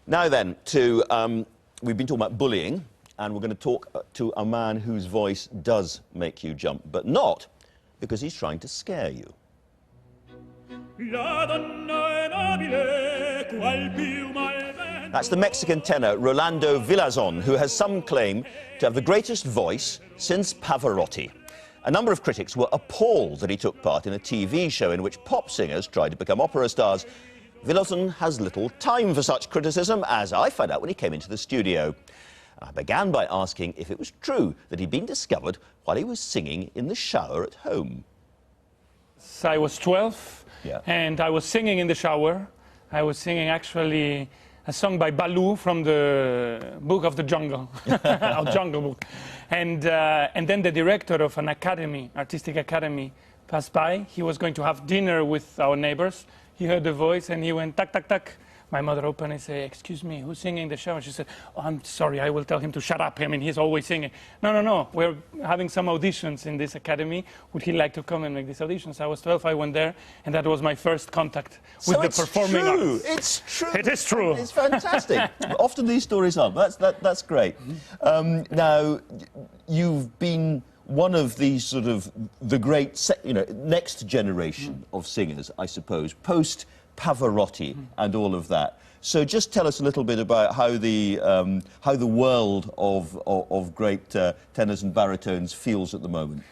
Now then, we've been talking about bullying, and we're going to talk to a man whose voice does make you jump, but not because he's trying to scare you. That's the Mexican tenor Rolando Villazón, who has some claim to have the greatest voice since Pavarotti. A number of critics were appalled that he took part in a TV show in which pop singers tried to become opera stars. Villazón has little time for such criticism, as I found out when he came into the studio. I began by asking if it was true that he'd been discovered while he was singing in the shower at home. So I was 12, and I was singing in the shower. I was singing actually a song by Baloo from the Book of the Jungle, or Jungle Book. And then the director of an academy, artistic academy, passed by. He was going to have dinner with our neighbors. He heard the voice and he went, tack, tack, tack. My mother opened and said, "Excuse me, who's singing in the shower?" She said, "Oh, I'm sorry, I will tell him to shut up. I mean, he's always singing." No, we're having some auditions in this academy. Would he like to come and make these auditions? I was 12, I went there, and that was my first contact with the performing arts. It's true. It is true. It's fantastic. Often these stories aren't. That's great. Now, you've been one of these sort of the great, next generation of singers, I suppose, post Pavarotti and all of that. So just tell us a little bit about how the world of great tenors and baritones feels at the moment.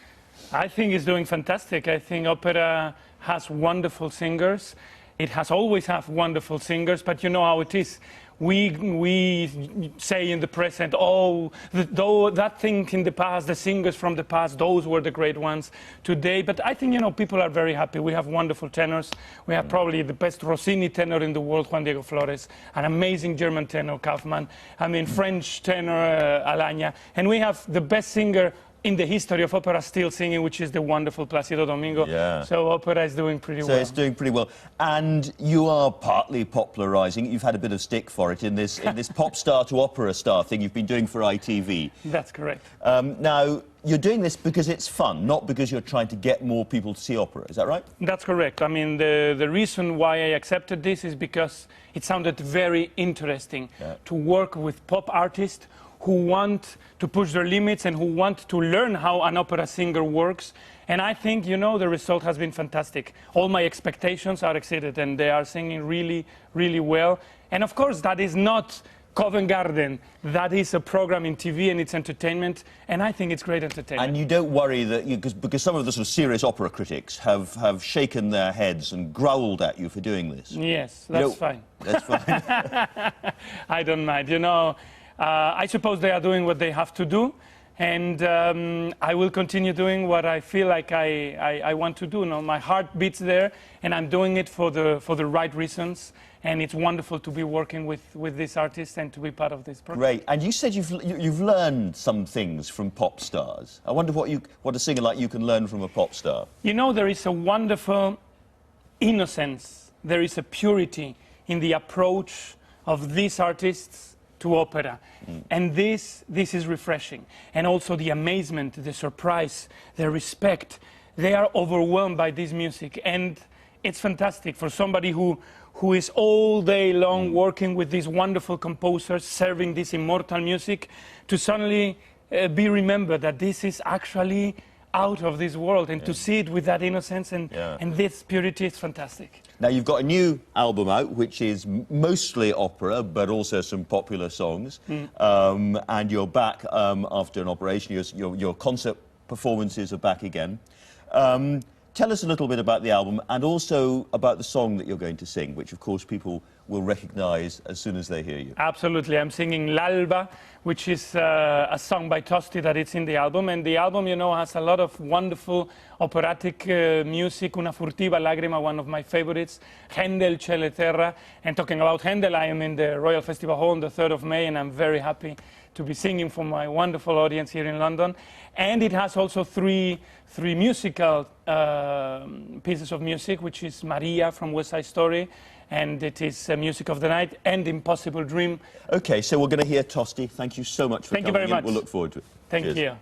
I think it's doing fantastic. I think opera has wonderful singers. It has always had wonderful singers, but you know how it is. We say in the present, oh, that thing in the past, the singers from the past, those were the great ones today. But I think, people are very happy. We have wonderful tenors. We have probably the best Rossini tenor in the world, Juan Diego Flores, an amazing German tenor, Kaufmann, French tenor, Alagna. And we have the best singer in the history of opera still singing, which is the wonderful Placido Domingo. Yeah. So opera is doing pretty well. So it's doing pretty well. And you are partly popularising it. You've had a bit of stick for it in this pop star to opera star thing you've been doing for ITV. That's correct. Now, you're doing this because it's fun, not because you're trying to get more people to see opera. Is that right? That's correct. I mean, the reason why I accepted this is because it sounded very interesting to work with pop artists who want to push their limits and who want to learn how an opera singer works. And I think, the result has been fantastic. All my expectations are exceeded, and they are singing really, really well. And of course, that is not Covent Garden. That is a program in TV, and it's entertainment, and I think it's great entertainment. And you don't worry that, because some of the sort of serious opera critics have shaken their heads and growled at you for doing this. Yes, that's fine. That's fine. I don't mind, I suppose they are doing what they have to do, and I will continue doing what I feel like I want to do. My heart beats there, and I'm doing it for the right reasons. And it's wonderful to be working with this artist and to be part of this program. Great. And you said you've learned some things from pop stars. I wonder what a singer like you can learn from a pop star. There is a wonderful innocence. There is a purity in the approach of these artists to opera. And this is refreshing. And also the amazement, the surprise, the respect. They are overwhelmed by this music. And it's fantastic for somebody who is all day long working with these wonderful composers, serving this immortal music, to suddenly be remembered that this is actually out of this world, and to see it with that innocence and this purity is fantastic. Now, you've got a new album out, which is mostly opera, but also some popular songs. And you're back after an operation. Your concert performances are back again. Tell us a little bit about the album and also about the song that you're going to sing, which, of course, people will recognise as soon as they hear you. Absolutely. I'm singing L'Alba, which is a song by Tosti that is in the album. And the album, has a lot of wonderful operatic music. Una furtiva lagrima, one of my favorites. Händel, Cielo e Terra. And talking about Händel, I am in the Royal Festival Hall on the 3rd of May, and I'm very happy to be singing for my wonderful audience here in London. And it has also three musical pieces of music, which is Maria from West Side Story, and it is Music of the Night and Impossible Dream. OK, so we're going to hear Tosti. Thank you so much for coming in. Thank you very much. We'll look forward to it. Thank you.